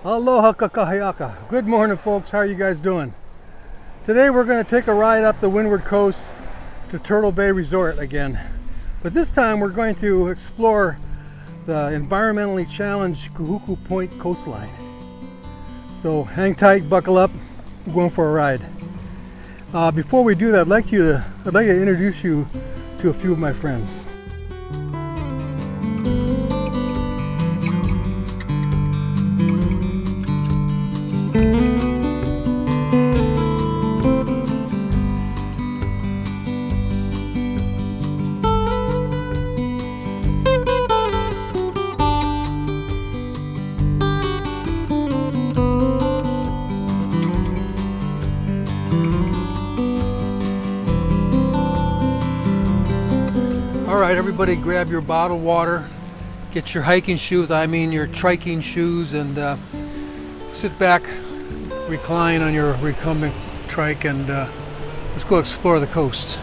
Aloha kakahayaka. Good morning, folks. How are you guys doing? Today we're going to take a ride up the windward coast to Turtle Bay Resort again. But this time we're going to explore the environmentally challenged Kahuku Point coastline. So hang tight, buckle up, we're going for a ride. Before we do that, I'd like to introduce you to a few of my friends. Alright, everybody grab your bottled water, get your hiking shoes, your triking shoes, and sit back, recline on your Recumbent Trike, and let's go explore the coast.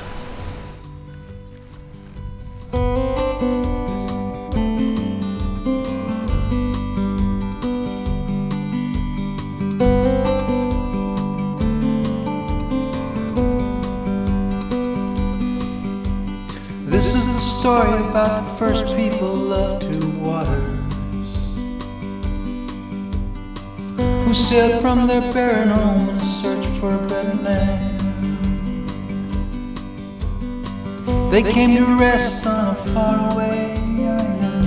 This is the story about the first people of two waters, who sailed from their barren home in search for a better land. They came to rest on a faraway island,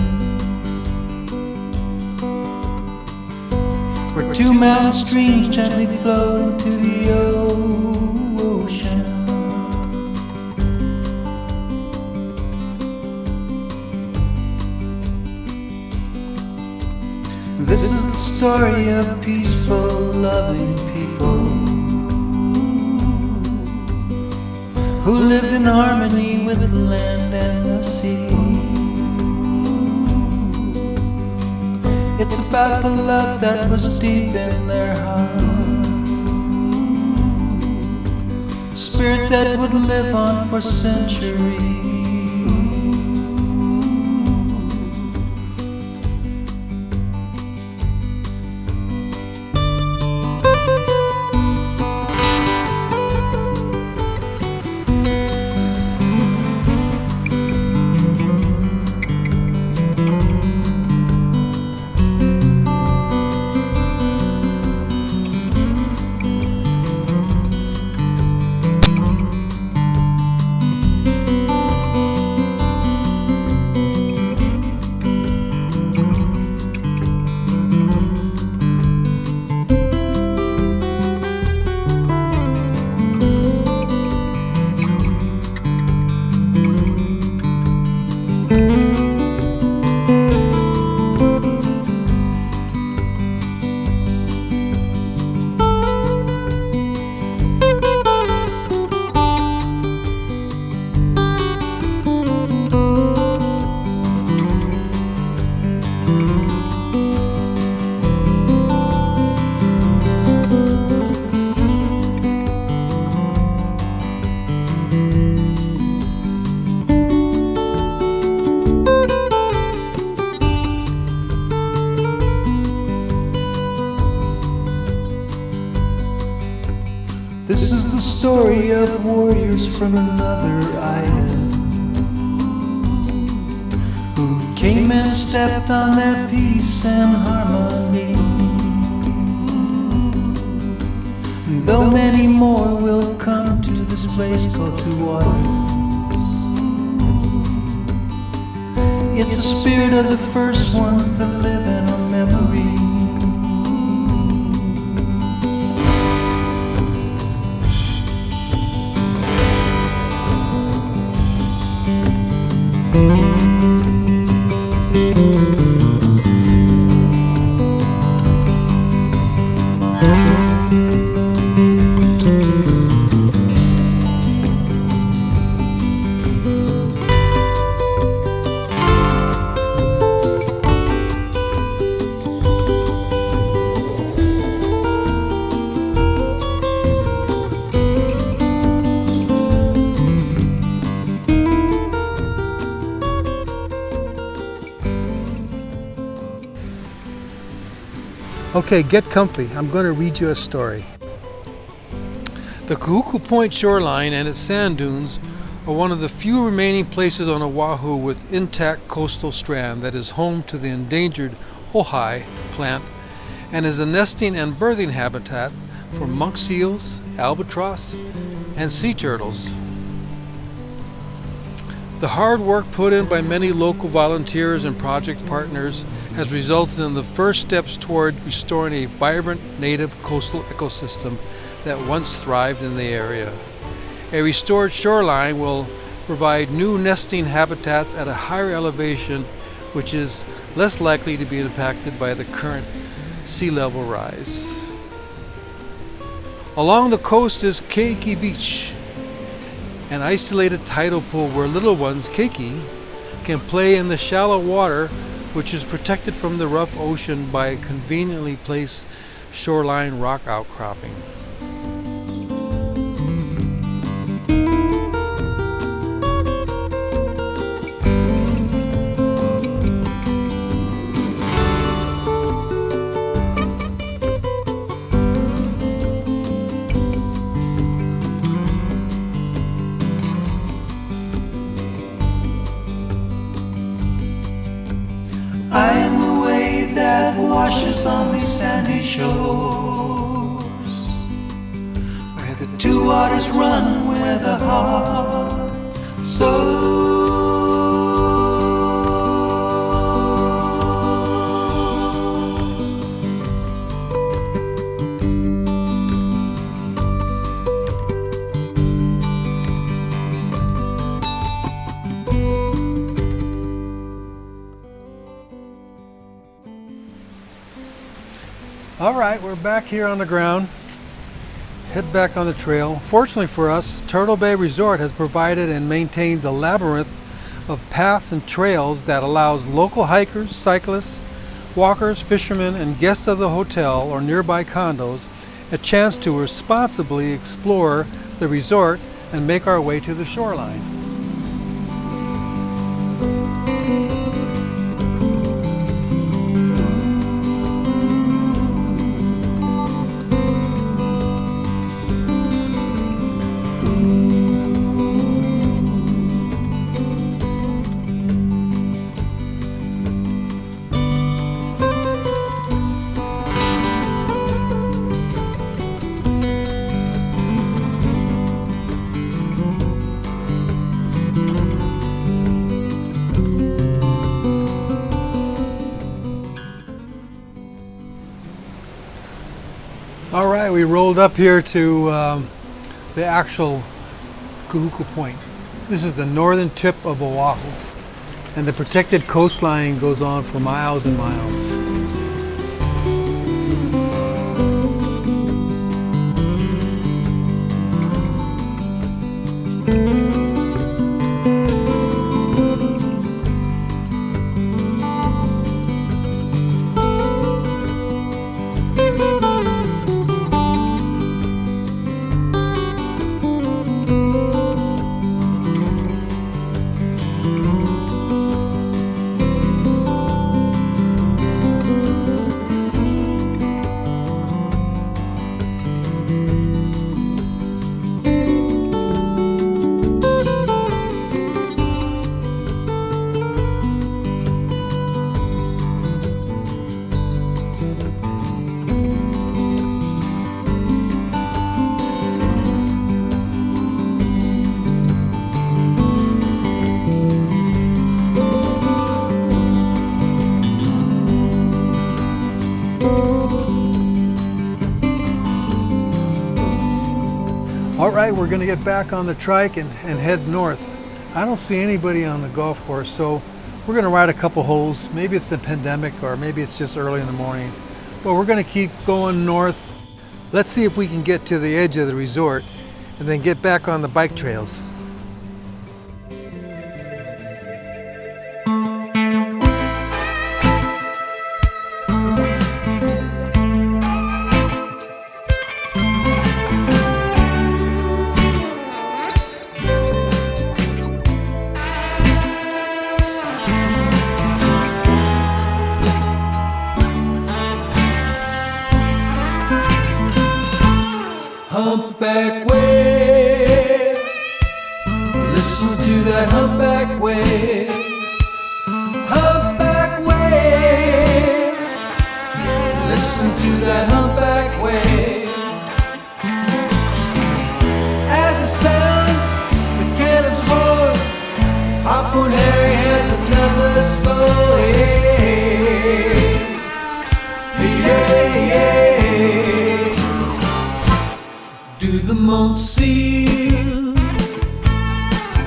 where two mountain streams gently flowed into the ocean. This is the story of peaceful, loving people who lived in harmony with the land and the sea. It's about the love that was deep in their heart, a spirit that would live on for centuries. This is the story of warriors from another island who came and stepped on their peace and harmony. And though many more will come to this place called Two Waters, it's the spirit of the first ones that live in our memory. Okay, get comfy. I'm going to read you a story. The Kahuku Point shoreline and its sand dunes are one of the few remaining places on Oahu with intact coastal strand that is home to the endangered ohai plant and is a nesting and birthing habitat for monk seals, albatross, and sea turtles. The hard work put in by many local volunteers and project partners has resulted in the first steps toward restoring a vibrant native coastal ecosystem that once thrived in the area. A restored shoreline will provide new nesting habitats at a higher elevation, which is less likely to be impacted by the current sea level rise. Along the coast is Keiki Beach, an isolated tidal pool where little ones, keiki, can play in the shallow water, which is protected from the rough ocean by a conveniently placed shoreline rock outcropping. I am the wave that washes on these sandy shores, where the two waters run, where the heart soars. All right, we're back here on the ground. Head back on the trail. Fortunately for us, Turtle Bay Resort has provided and maintains a labyrinth of paths and trails that allows local hikers, cyclists, walkers, fishermen, and guests of the hotel or nearby condos a chance to responsibly explore the resort and make our way to the shoreline. All right, we rolled up here to the actual Kahuku Point. This is the northern tip of Oahu, and the protected coastline goes on for miles and miles. All right, we're gonna get back on the trike and head north. I don't see anybody on the golf course, so we're gonna ride a couple holes. Maybe it's the pandemic or maybe it's just early in the morning, but we're gonna keep going north. Let's see if we can get to the edge of the resort and then get back on the bike trails. Humpback wave. Listen to that humpback wave. Humpback wave. Listen to that humpback wave. As it sounds, the cannons roar. Harpoon Harry has another story. Yeah, yeah. Do the monk seal?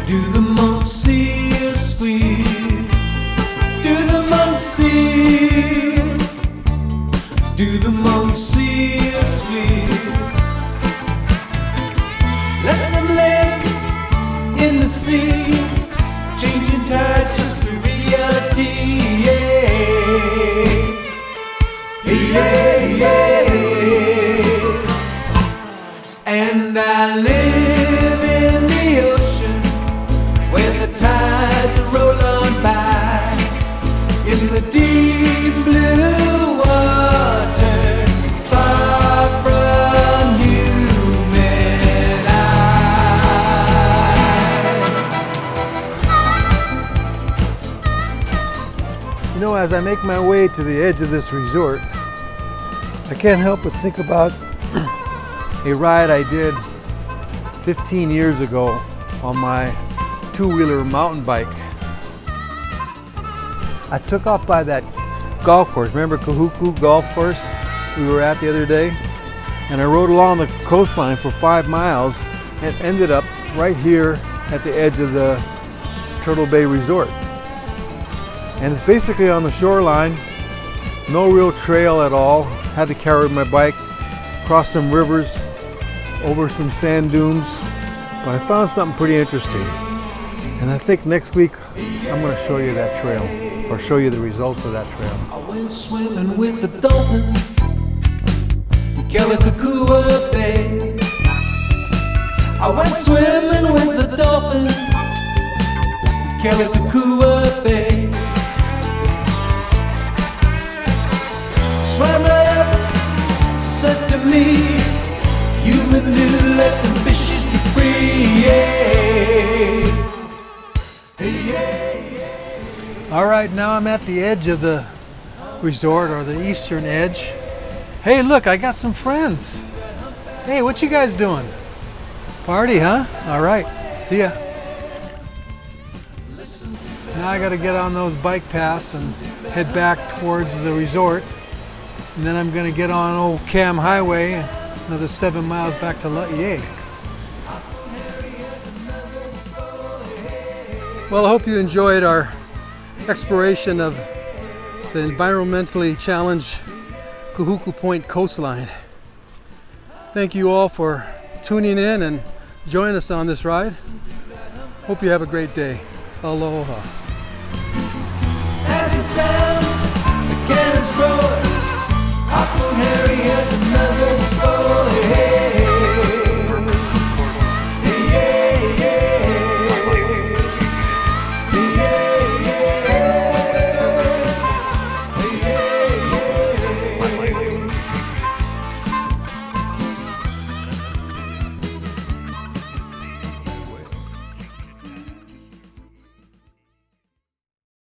Do the monk seal squeal? Do the monk seal? Do the monk seal squeal? Let them live in the sea, changing tides just to reality. Yeah, yeah, yeah. And I live in the ocean where the tides roll on by, in the deep blue water, far from human eye. You know, as I make my way to the edge of this resort, I can't help but think about a ride I did 15 years ago on my two-wheeler mountain bike. I took off by that golf course. Remember Kahuku golf course we were at the other day? And I rode along the coastline for 5 miles and ended up right here at the edge of the Turtle Bay Resort. And it's basically on the shoreline, no real trail at all. Had to carry my bike, cross some rivers, over some sand dunes, but I found something pretty interesting. And I think next week I'm going to show you that trail, or show you the results of that trail. I went swimming with the dolphins in Kakuku Bay. I went swimming with the dolphins in Kakuku Bay. Swam right up, said to me, human little, let the fishes be free. Yeah. Yeah. All right, now I'm at the edge of the resort, or the eastern edge. Hey, look, I got some friends. Hey, what you guys doing? Party, huh? All right, see ya. Now I gotta get on those bike paths and head back towards the resort. And then I'm gonna get on old Cam Highway, another 7 miles back to Laie. Well, I hope you enjoyed our exploration of the environmentally challenged Kahuku Point coastline. Thank you all for tuning in and joining us on this ride. Hope you have a great day. Aloha.